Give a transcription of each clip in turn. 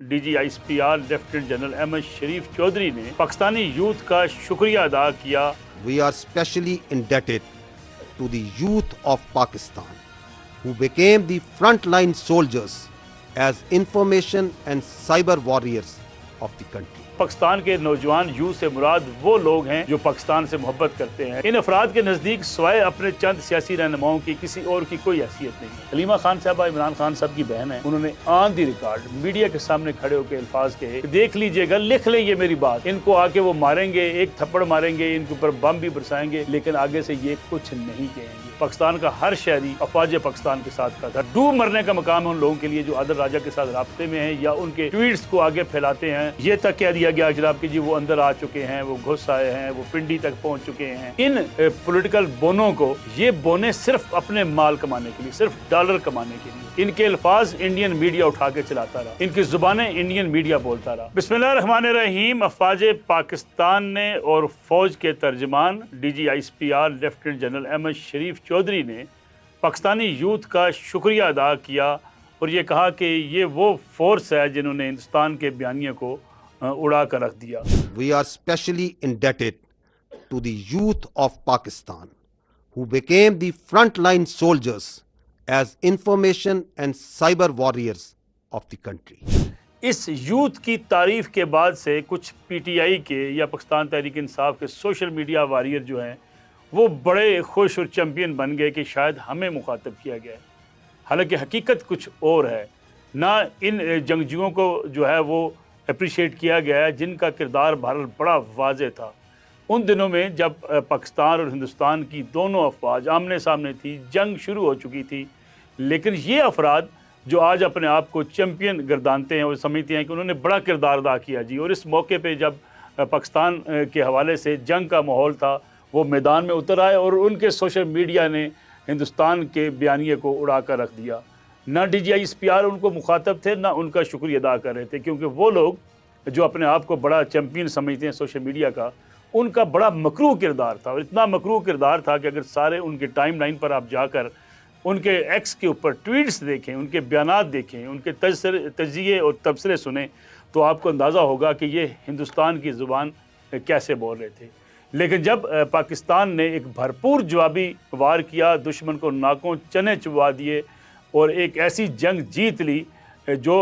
DGISPR lieutenant general Ahmed شریف چودھری نے Pakistani youth کا شکریہ ادا کیا۔ We are specially indebted to the youth of Pakistan, who became the frontline soldiers as information and cyber warriors of the country. Pakistan کے نوجوان youth سے مراد وہ لوگ ہیں جو پاکستان سے محبت کرتے ہیں۔ ان افراد کے نزدیک سوائے اپنے چند سیاسی رہنماؤں کی کسی اور کی کوئی حیثیت نہیں ہے۔ حلیمہ خان صاحبہ عمران خان صاحب کی بہن ہیں، انہوں نے آن دی ریکارڈ میڈیا کے سامنے کھڑے ہو کے الفاظ کہے کہ دیکھ لیجئے گا، لکھ لیں یہ میری بات، ان کو آ کے وہ ماریں گے، ایک تھپڑ ماریں گے، ان کے اوپر بم بھی برسائیں گے، لیکن آگے سے یہ کچھ نہیں کہیں گے۔ پاکستان کا ہر شہری افواج پاکستان کے ساتھ کھڑا تھا۔ ڈوب مرنے کا مقام ہے ان لوگوں کے لیے جو عادل راجہ کے ساتھ رابطے میں ہیں یا ان کے ٹویٹس کو آگے پھیلاتے ہیں۔ یہ تک کہہ دیا گیا جناب کہ جی وہ اندر آ چکے ہیں، وہ گھس آئے ہیں، وہ پنڈی تک پہنچ چکے ہیں۔ ان پولیٹیکل بونوں کو یہ بونے صرف اپنے مال کمانے کے لیے، صرف ڈالر کمانے کے لیے، ان کے الفاظ انڈین میڈیا اٹھا کے چلاتا رہا، ان کی زبانیں انڈین میڈیا بولتا رہا۔ بسم اللہ الرحمن الرحیم۔ افواج پاکستان نے اور فوج کے ترجمان DGISPR لیفٹیننٹ جنرل احمد شریف چودھری نے پاکستانی یوتھ کا شکریہ ادا کیا اور یہ کہا کہ یہ وہ فورس ہے جنہوں نے ہندوستان کے بیانیے کو اڑا کر رکھ دیا۔ We are specially indebted to the youth of Pakistan, who became the frontline soldiers as information and cyber warriors of the country. اس یوتھ کی تعریف کے بعد سے کچھ PTI کے یا پاکستان تحریک انصاف کے سوشل میڈیا واریر جو ہیں وہ بڑے خوش اور چیمپئن بن گئے کہ شاید ہمیں مخاطب کیا گیا ہے، حالانکہ حقیقت کچھ اور ہے۔ نہ ان جنگجوؤں کو جو ہے وہ اپریشیٹ کیا گیا ہے جن کا کردار بہرحال بڑا واضح تھا۔ ان دنوں میں جب پاکستان اور ہندوستان کی دونوں افواج آمنے سامنے تھی، جنگ شروع ہو چکی تھی، لیکن یہ افراد جو آج اپنے آپ کو چیمپئن گردانتے ہیں اور سمجھتے ہیں کہ انہوں نے بڑا کردار ادا کیا جی، اور اس موقع پہ جب پاکستان کے حوالے سے جنگ کا ماحول تھا وہ میدان میں اتر آئے اور ان کے سوشل میڈیا نے ہندوستان کے بیانیے کو اڑا کر رکھ دیا۔ نہ DGISPR ان کو مخاطب تھے، نہ ان کا شکریہ ادا کر رہے تھے، کیونکہ وہ لوگ جو اپنے آپ کو بڑا چیمپئن سمجھتے ہیں سوشل میڈیا کا، ان کا بڑا مکروہ کردار تھا، اور اتنا مکروہ کردار تھا کہ اگر سارے ان کے ٹائم لائن پر آپ جا کر ان کے ایکس کے اوپر ٹویٹس دیکھیں، ان کے بیانات دیکھیں، ان کے تجزیے اور تبصرے سنیں تو آپ کو اندازہ ہوگا کہ یہ ہندوستان کی زبان کیسے بول رہے تھے۔ لیکن جب پاکستان نے ایک بھرپور جوابی وار کیا، دشمن کو ناکوں چنے چبوا دیے اور ایک ایسی جنگ جیت لی جو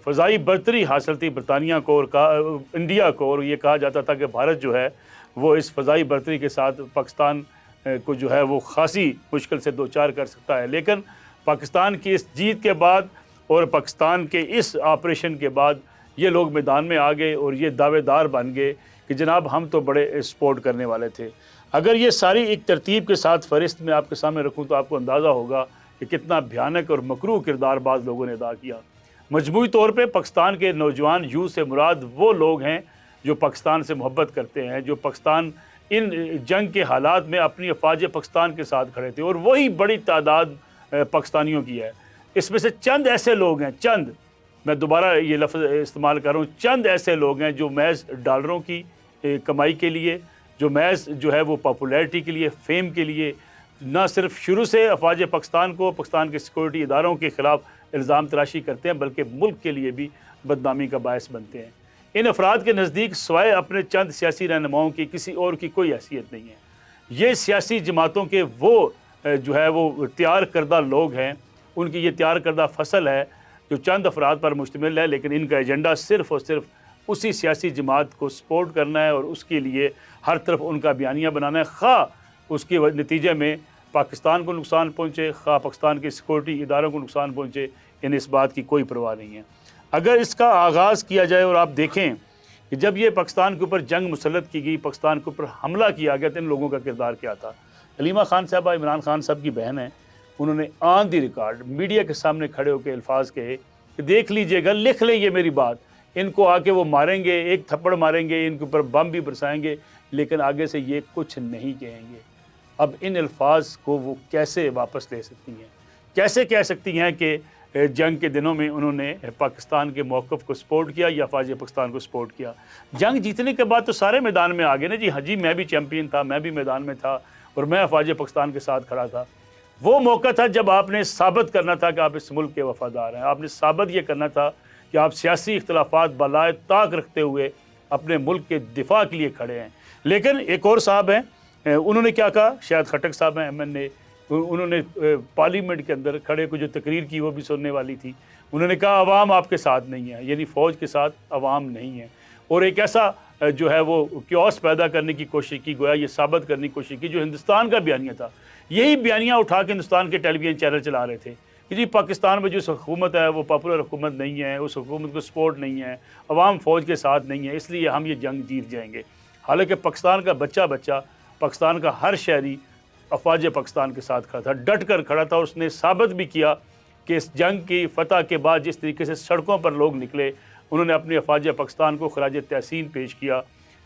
فضائی برتری حاصل تھی برطانیہ کو اور انڈیا کو، اور یہ کہا جاتا تھا کہ بھارت جو ہے وہ اس فضائی برتری کے ساتھ پاکستان کو جو ہے وہ خاصی مشکل سے دوچار کر سکتا ہے۔ لیکن پاکستان کی اس جیت کے بعد اور پاکستان کے اس آپریشن کے بعد یہ لوگ میدان میں آ گئے اور یہ دعوے دار بن گئے کہ جناب ہم تو بڑے سپورٹ کرنے والے تھے۔ اگر یہ ساری ایک ترتیب کے ساتھ فہرست میں آپ کے سامنے رکھوں تو آپ کو اندازہ ہوگا کہ کتنا بھیانک اور مکروہ کردار بعض لوگوں نے ادا کیا۔ مجموعی طور پہ پاکستان کے نوجوان یوتھ سے مراد وہ لوگ ہیں جو پاکستان سے محبت کرتے ہیں، جو پاکستان ان جنگ کے حالات میں اپنی افواج پاکستان کے ساتھ کھڑے تھے، اور وہی بڑی تعداد پاکستانیوں کی ہے۔ اس میں سے چند ایسے لوگ ہیں، چند، میں دوبارہ یہ لفظ استعمال کر رہا ہوں، چند ایسے لوگ ہیں جو محض ڈالروں کی کمائی کے لیے، جو محض جو ہے وہ پاپولیرٹی کے لیے، فیم کے لیے، نہ صرف شروع سے افواج پاکستان کو، پاکستان کے سیکورٹی اداروں کے خلاف الزام تراشی کرتے ہیں بلکہ ملک کے لیے بھی بدنامی کا باعث بنتے ہیں۔ ان افراد کے نزدیک سوائے اپنے چند سیاسی رہنماؤں کی کسی اور کی کوئی حیثیت نہیں ہے۔ یہ سیاسی جماعتوں کے وہ جو ہے وہ تیار کردہ لوگ ہیں، ان کی یہ تیار کردہ فصل ہے جو چند افراد پر مشتمل ہے، لیکن ان کا ایجنڈا صرف اور صرف اسی سیاسی جماعت کو سپورٹ کرنا ہے اور اس کے لیے ہر طرف ان کا بیانیہ بنانا ہے، خواہ اس کے نتیجے میں پاکستان کو نقصان پہنچے، خواہ پاکستان کے سیکورٹی اداروں کو نقصان پہنچے، انہیں اس بات کی کوئی پرواہ نہیں ہے۔ اگر اس کا آغاز کیا جائے اور آپ دیکھیں کہ جب یہ پاکستان کے اوپر جنگ مسلط کی گئی، پاکستان کے اوپر حملہ کیا گیا تو ان لوگوں کا کردار کیا تھا۔ حلیمہ خان صاحبہ عمران خان صاحب کی بہن ہیں، انہوں نے آن دی ریکارڈ میڈیا کے سامنے کھڑے ہو کے الفاظ کہے کہ دیکھ لیجئے گا، لکھ لیں یہ میری بات، ان کو آ کے وہ ماریں گے، ایک تھپڑ ماریں گے، ان کے اوپر بم بھی برسائیں گے، لیکن آگے سے یہ کچھ نہیں کہیں گے۔ اب ان الفاظ کو وہ کیسے واپس لے سکتی ہیں؟ کیسے کہہ سکتی ہیں کہ جنگ کے دنوں میں انہوں نے پاکستان کے موقف کو سپورٹ کیا یا افواج پاکستان کو سپورٹ کیا؟ جنگ جیتنے کے بعد تو سارے میدان میں آ گئے نا جی، ہاں جی میں بھی چیمپئن تھا، میں بھی میدان میں تھا اور میں افواج پاکستان کے ساتھ کھڑا تھا۔ وہ موقع تھا جب آپ نے ثابت کرنا تھا کہ آپ اس ملک کے وفادار ہیں، آپ نے ثابت یہ کرنا تھا کہ آپ سیاسی اختلافات بالائے طاق رکھتے ہوئے اپنے ملک کے دفاع کے لیے کھڑے ہیں۔ لیکن ایک اور صاحب ہیں، انہوں نے کیا کہا، شاید خٹک صاحب ہیں MNA، انہوں نے پارلیمنٹ کے اندر کھڑے کو جو تقریر کی وہ بھی سننے والی تھی، انہوں نے کہا عوام آپ کے ساتھ نہیں ہے، یعنی فوج کے ساتھ عوام نہیں ہے، اور ایک ایسا جو ہے وہ کیوس پیدا کرنے کی کوشش کی، گویا یہ ثابت کرنے کی کوشش کی جو ہندوستان کا بیانیہ تھا، یہی بیانیہ اٹھا کے ہندوستان کے ٹیلی ویژن چینل چلا رہے تھے کہ جی پاکستان میں جو حکومت ہے وہ پاپولر حکومت نہیں ہے، اس حکومت کو سپورٹ نہیں ہے، عوام فوج کے ساتھ نہیں ہے، اس لیے ہم یہ جنگ جیت جائیں گے۔ حالانکہ پاکستان کا بچہ پاکستان کا ہر شہری افواج پاکستان کے ساتھ کھڑا تھا، ڈٹ کر کھڑا تھا، اور اس نے ثابت بھی کیا کہ اس جنگ کی فتح کے بعد جس طریقے سے سڑکوں پر لوگ نکلے، انہوں نے اپنی افواج پاکستان کو خراج تحسین پیش کیا،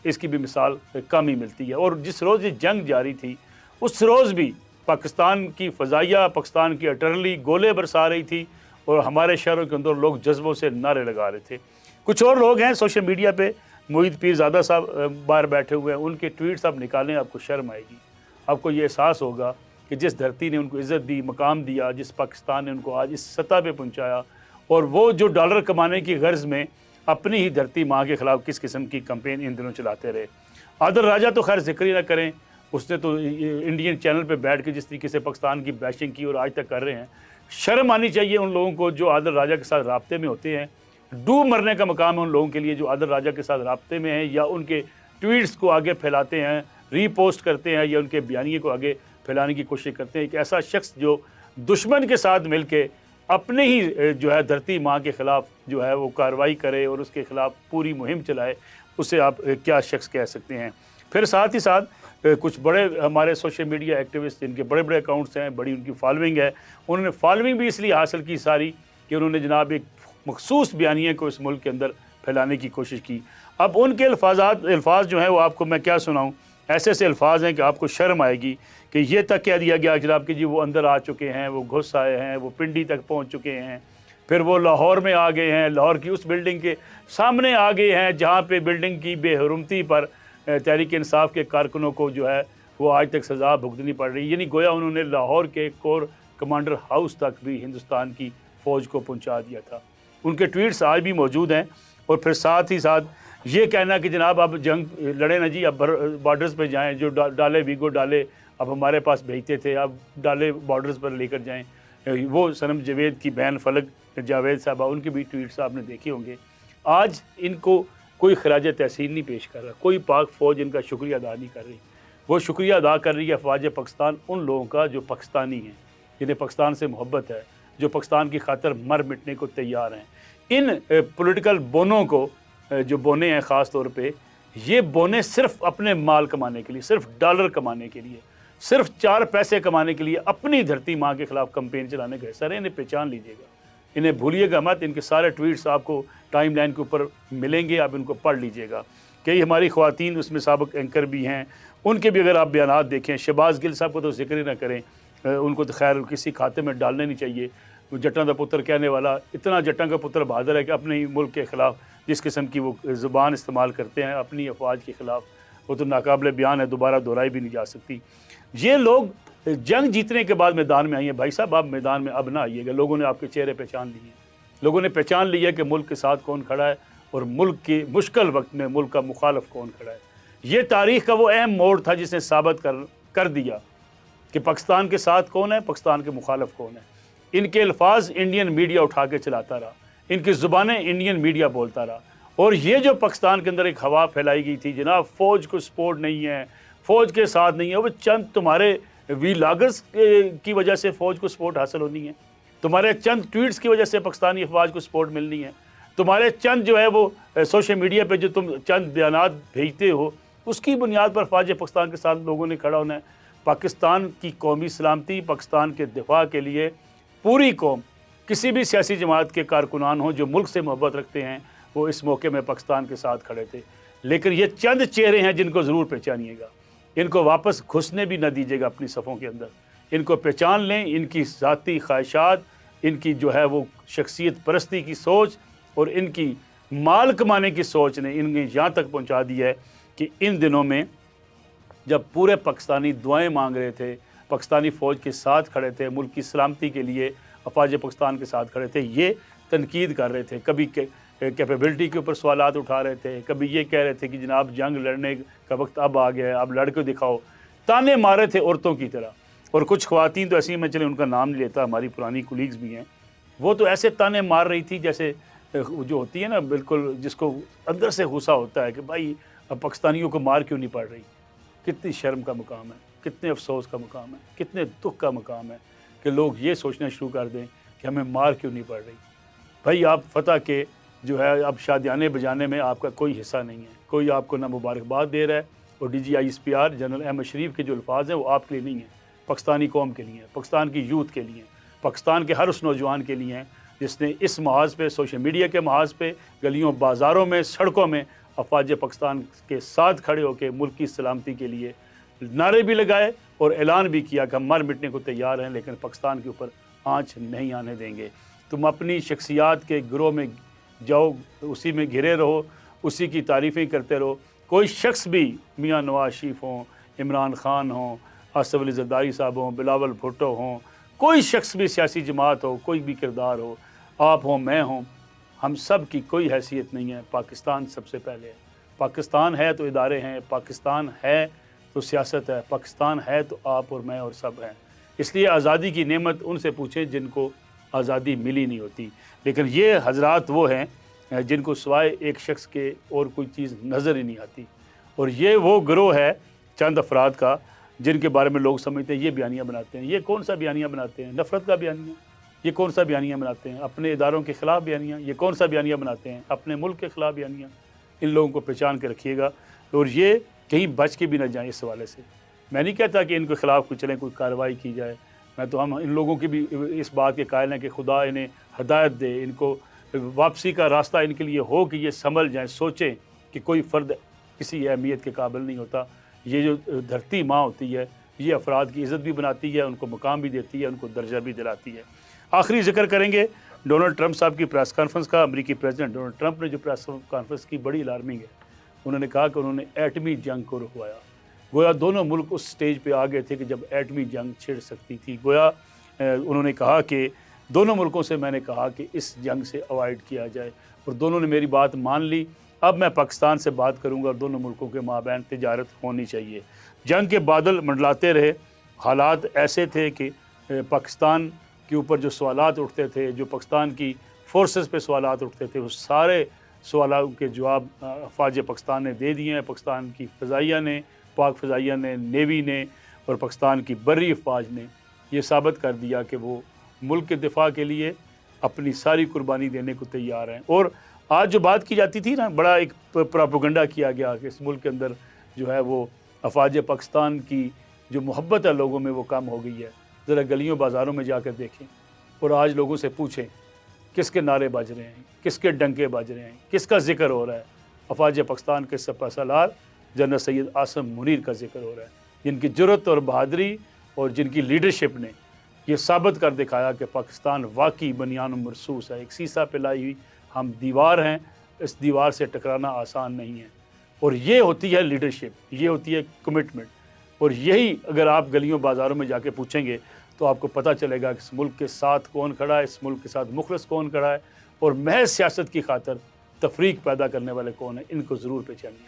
اس کی بھی مثال کم ہی ملتی ہے۔ اور جس روز یہ جنگ جاری تھی اس روز بھی پاکستان کی فضائیہ، پاکستان کی اٹرلی گولے برسا رہی تھی، اور ہمارے شہروں کے اندر لوگ جذبوں سے نعرے لگا رہے تھے۔ کچھ اور لوگ ہیں سوشل میڈیا پہ، معید پیرزادہ صاحب باہر بیٹھے ہوئے ہیں، ان کے ٹویٹس آپ نکالیں آپ کو شرم آئے گی، آپ کو یہ احساس ہوگا کہ جس دھرتی نے ان کو عزت دی، مقام دیا، جس پاکستان نے ان کو آج اس سطح پہ پہنچایا، اور وہ جو ڈالر کمانے کی غرض میں اپنی ہی دھرتی ماں کے خلاف کس قسم کی کمپین ان دنوں چلاتے رہے۔ عادل راجہ تو خیر ذکر ہی نہ کریں، اس نے تو انڈین چینل پہ بیٹھ کے جس طریقے سے پاکستان کی بیشنگ کی اور آج تک کر رہے ہیں، شرم آنی چاہیے ان لوگوں کو جو عادل راجہ کے ساتھ رابطے میں ہوتے ہیں۔ ڈوب مرنے کا مقام ہے ان لوگوں کے لیے جو عادل راجہ کے ساتھ رابطے میں ہیں، یا ان کے ٹویٹس کو آگے پھیلاتے ہیں، ری پوسٹ کرتے ہیں، یا ان کے بیانیے کو آگے پھیلانے کی کوشش کرتے ہیں۔ ایک ایسا شخص جو دشمن کے ساتھ مل کے اپنے ہی جو ہے دھرتی ماں کے خلاف جو ہے وہ کارروائی کرے اور اس کے خلاف پوری مہم چلائے، اسے آپ کیا شخص کہہ سکتے ہیں۔ پھر ساتھ ہی ساتھ کچھ بڑے ہمارے سوشل میڈیا ایکٹیوسٹ جن کے بڑے بڑے اکاؤنٹس ہیں، بڑی ان کی فالوئنگ ہے، انہوں نے فالوئنگ بھی اس لیے حاصل کی ساری کہ انہوں نے جناب ایک مخصوص بیانیے کو اس ملک کے اندر پھیلانے کی کوشش کی۔ اب ان کے الفاظ جو ہیں وہ آپ کو میں کیا سناؤں، ایسے ایسے الفاظ ہیں کہ آپ کو شرم آئے گی کہ یہ تک کہہ دیا گیا جناب کہ جی وہ اندر آ چکے ہیں، وہ گھس آئے ہیں، وہ پنڈی تک پہنچ چکے ہیں، پھر وہ لاہور میں آ گئے ہیں، لاہور کی اس بلڈنگ کے سامنے آ گئے ہیں جہاں پہ بلڈنگ کی بے حرمتی پر تحریک انصاف کے کارکنوں کو جو ہے وہ آج تک سزا بھگتنی پڑ رہی ہے۔ یعنی گویا انہوں نے لاہور کے کور کمانڈر ہاؤس تک بھی ہندوستان کی فوج کو پہنچا دیا تھا۔ ان کے ٹویٹس آج بھی موجود ہیں۔ اور پھر ساتھ ہی ساتھ یہ کہنا کہ جناب اب جنگ لڑے نا جی، اب بارڈرز پہ جائیں، جو ڈالے ویگو ڈالے اب ہمارے پاس بھیجتے تھے، اب ڈالے بارڈرز پر لے کر جائیں۔ وہ صنم جاوید کی بہن فلک جاوید صاحبہ، ان کے بھی ٹویٹس آپ نے دیکھے ہوں گے۔ آج ان کو کوئی خراج تحسین نہیں پیش کر رہا، کوئی پاک فوج ان کا شکریہ ادا نہیں کر رہی۔ وہ شکریہ ادا کر رہی ہے افواج پاکستان ان لوگوں کا جو پاکستانی ہیں، جنہیں پاکستان سے محبت ہے، جو پاکستان کی خاطر مر مٹنے کو تیار ہیں۔ ان پولیٹیکل بونوں کو جو بونے ہیں خاص طور پہ، یہ بونے صرف اپنے مال کمانے کے لیے، صرف ڈالر کمانے کے لیے، صرف 4 پیسے کمانے کے لیے اپنی دھرتی ماں کے خلاف کمپین چلانے گئے۔ سر انہیں پہچان لیجئے گا، انہیں بھولیے گا مت، ان کے سارے ٹویٹس آپ کو ٹائم لائن کے اوپر ملیں گے، آپ ان کو پڑھ لیجئے گا۔ کئی ہماری خواتین اس میں سابق اینکر بھی ہیں، ان کے بھی اگر آپ بیانات دیکھیں، شہباز گل صاحب کو تو ذکر ہی نہ کریں، ان کو تو خیر کسی کھاتے میں ڈالنے نہیں چاہیے۔ جٹاں دا پتر کہنے والا، اتنا جٹاں کا پتر بہادر ہے کہ اپنے ہی ملک کے خلاف جس قسم کی وہ زبان استعمال کرتے ہیں اپنی افواج کے خلاف، وہ تو ناقابل بیان ہے، دوبارہ دہرائی بھی نہیں جا سکتی۔ یہ لوگ جنگ جیتنے کے بعد میدان میں آئیے، بھائی صاحب آپ میدان میں اب نہ آئیے گا، لوگوں نے آپ کے چہرے پہچان لیے، لوگوں نے پہچان لیا کہ ملک کے ساتھ کون کھڑا ہے اور ملک کے مشکل وقت میں ملک کا مخالف کون کھڑا ہے۔ یہ تاریخ کا وہ اہم موڑ تھا جس نے ثابت کر دیا کہ پاکستان کے ساتھ کون ہے، پاکستان کے مخالف کون ہے۔ ان کے الفاظ انڈین میڈیا اٹھا کے چلاتا رہا، ان کی زبانیں انڈین میڈیا بولتا رہا، اور یہ جو پاکستان کے اندر ایک ہوا پھیلائی گئی تھی جناب فوج کو سپورٹ نہیں ہے، فوج کے ساتھ نہیں ہے، وہ چند تمہارے ویلاگرز کی وجہ سے فوج کو سپورٹ حاصل ہونی ہے، تمہارے چند ٹویٹس کی وجہ سے پاکستانی افواج کو سپورٹ ملنی ہے، تمہارے چند جو ہے وہ سوشل میڈیا پہ جو تم چند بیانات بھیجتے ہو اس کی بنیاد پر افواج پاکستان کے ساتھ لوگوں نے کھڑا ہونا ہے۔ پاکستان کی قومی سلامتی، پاکستان کے دفاع کے لیے پوری قوم، کسی بھی سیاسی جماعت کے کارکنان ہوں جو ملک سے محبت رکھتے ہیں، وہ اس موقع میں پاکستان کے ساتھ کھڑے تھے۔ لیکن یہ چند چہرے ہیں جن کو ضرور پہچانیے گا، ان کو واپس گھسنے بھی نہ دیجیے گا اپنی صفوں کے اندر، ان کو پہچان لیں۔ ان کی ذاتی خواہشات، ان کی جو ہے وہ شخصیت پرستی کی سوچ اور ان کی مال کمانے کی سوچ نے انہیں یہاں تک پہنچا دیا ہے کہ ان دنوں میں جب پورے پاکستانی دعائیں مانگ رہے تھے، پاکستانی فوج کے ساتھ کھڑے تھے، ملک کی سلامتی کے لیے افواج پاکستان کے ساتھ کھڑے تھے، یہ تنقید کر رہے تھے، کبھی کیپیبلٹی کے اوپر سوالات اٹھا رہے تھے، کبھی یہ کہہ رہے تھے کہ جناب جنگ لڑنے کا وقت اب آ گیا ہے، اب لڑ کے دکھاؤ، تانے مارے تھے عورتوں کی طرح۔ اور کچھ خواتین تو ایسی ہیں، میں چلے ان کا نام نہیں لیتا، ہماری پرانی کولیگز بھی ہیں، وہ تو ایسے تانے مار رہی تھی جیسے جو ہوتی ہے نا بالکل، جس کو اندر سے غصہ ہوتا ہے کہ بھائی اب پاکستانیوں کو مار کیوں نہیں پڑ رہی۔ کتنی شرم کا مقام ہے، کتنے افسوس کا مقام ہے، کتنے دکھ کا مقام ہے کہ لوگ یہ سوچنا شروع کر دیں کہ ہمیں مار کیوں نہیں پڑ رہی۔ بھائی آپ فتح کے جو ہے اب شادیانے بجانے میں آپ کا کوئی حصہ نہیں ہے، کوئی آپ کو نہ مبارکباد دے رہا ہے، اور D G I S P R general Ahmed Sharif کے جو الفاظ ہیں وہ آپ کے لیے نہیں ہیں، پاکستانی قوم کے لیے ہیں، پاکستان کی یوتھ کے لیے ہیں، پاکستان کے ہر اس نوجوان کے لیے ہیں جس نے اس محاذ پہ، سوشل میڈیا کے محاذ پہ، گلیوں بازاروں میں، سڑکوں میں افواج پاکستان کے ساتھ کھڑے ہو کے ملک کی سلامتی کے لیے نعرے بھی لگائے اور اعلان بھی کیا کہ ہم مر مٹنے کو تیار ہیں، لیکن پاکستان کے اوپر آنچ نہیں آنے دیں گے۔ تم اپنی شخصیات کے گروہ میں جاؤ، اسی میں گھرے رہو، اسی کی تعریفیں کرتے رہو۔ کوئی شخص بھی، میاں نواز شریف ہوں، عمران خان ہوں، آصف علی زرداری صاحب ہوں، بلاول بھٹو ہوں، کوئی شخص بھی سیاسی جماعت ہو، کوئی بھی کردار ہو، آپ ہوں، میں ہوں، ہم سب کی کوئی حیثیت نہیں ہے۔ پاکستان سب سے پہلے ہے۔ پاکستان ہے تو ادارے ہیں، پاکستان ہے تو سیاست ہے، پاکستان ہے تو آپ اور میں اور سب ہیں۔ اس لیے آزادی کی نعمت ان سے پوچھیں جن کو آزادی ملی نہیں ہوتی، لیکن یہ حضرات وہ ہیں جن کو سوائے ایک شخص کے اور کوئی چیز نظر ہی نہیں آتی، اور یہ وہ گروہ ہے چند افراد کا جن کے بارے میں لوگ سمجھتے ہیں یہ بیانیہ بناتے ہیں۔ یہ کون سا بیانیہ بناتے ہیں؟ نفرت کا بیانیہ۔ یہ کون سا بیانیہ بناتے ہیں؟ اپنے اداروں کے خلاف بیانیہ۔ یہ کون سا بیانیہ بناتے ہیں؟ اپنے ملک کے خلاف بیانیہ۔ ان لوگوں کو پہچان کے رکھیے گا، اور یہ کہیں بچ کے بھی نہ جائیں اس حوالے سے۔ میں نہیں کہتا کہ ان کے خلاف کوئی چلیں، کوئی کارروائی کی جائے، میں تو ہم ان لوگوں کی بھی اس بات کے قائل ہیں کہ خدا انہیں ہدایت دے، ان کو واپسی کا راستہ ان کے لیے ہو کہ یہ سنبھل جائیں، سوچیں کہ کوئی فرد کسی اہمیت کے قابل نہیں ہوتا۔ یہ جو دھرتی ماں ہوتی ہے، یہ افراد کی عزت بھی بناتی ہے، ان کو مقام بھی دیتی ہے، ان کو درجہ بھی دلاتی ہے۔ آخری ذکر کریں گے ڈونلڈ ٹرمپ صاحب کی پریس کانفرنس کا۔ امریکی پریزیڈنٹ ڈونلڈ ٹرمپ نے جو پریس کانفرنس کی بڑی الارمنگ ہے۔ انہوں نے کہا کہ انہوں نے ایٹمی جنگ کو رکوایا۔ گویا دونوں ملک اس سٹیج پہ آ گئے تھے کہ جب ایٹمی جنگ چھڑ سکتی تھی۔ گویا انہوں نے کہا کہ دونوں ملکوں سے میں نے کہا کہ اس جنگ سے اوائڈ کیا جائے، اور دونوں نے میری بات مان لی۔ اب میں پاکستان سے بات کروں گا، اور دونوں ملکوں کے مابین تجارت ہونی چاہیے۔ جنگ کے بادل منڈلاتے رہے، حالات ایسے تھے کہ پاکستان کے اوپر جو سوالات اٹھتے تھے، جو پاکستان کی فورسز پہ سوالات اٹھتے تھے، وہ سارے سوالات کے جواب افواج پاکستان نے دے دیے ہیں۔ پاکستان کی فضائیہ نے، پاک فضائیہ نے، نیوی نے، اور پاکستان کی بری افواج نے یہ ثابت کر دیا کہ وہ ملک کے دفاع کے لیے اپنی ساری قربانی دینے کو تیار ہیں۔ اور آج جو بات کی جاتی تھی نا، بڑا ایک پراپیگنڈا کیا گیا کہ اس ملک کے اندر جو ہے وہ افواج پاکستان کی جو محبت ہے لوگوں میں وہ کم ہو گئی ہے۔ ذرا گلیوں بازاروں میں جا کر دیکھیں اور آج لوگوں سے پوچھیں کس کے نعرے بج رہے ہیں، کس کے ڈنکے بج رہے ہیں، کس کا ذکر ہو رہا ہے؟ افواج پاکستان کے سپہ سالار جنرل سید عاصم منیر کا ذکر ہو رہا ہے، جن کی جرأت اور بہادری اور جن کی لیڈرشپ نے یہ ثابت کر دکھایا کہ پاکستان واقعی بنیان مرصوص ہے، ایک سیسا پہ لائی ہوئی ہم دیوار ہیں، اس دیوار سے ٹکرانا آسان نہیں ہے۔ اور یہ ہوتی ہے لیڈرشپ، یہ ہوتی ہے کمٹمنٹ، اور یہی اگر آپ گلیوں بازاروں میں جا کے پوچھیں گے تو آپ کو پتہ چلے گا کہ اس ملک کے ساتھ کون کھڑا ہے، اس ملک کے ساتھ مخلص کون کھڑا ہے، اور محض سیاست کی خاطر تفریق پیدا کرنے والے کون ہیں۔ ان کو ضرور پہچانیے۔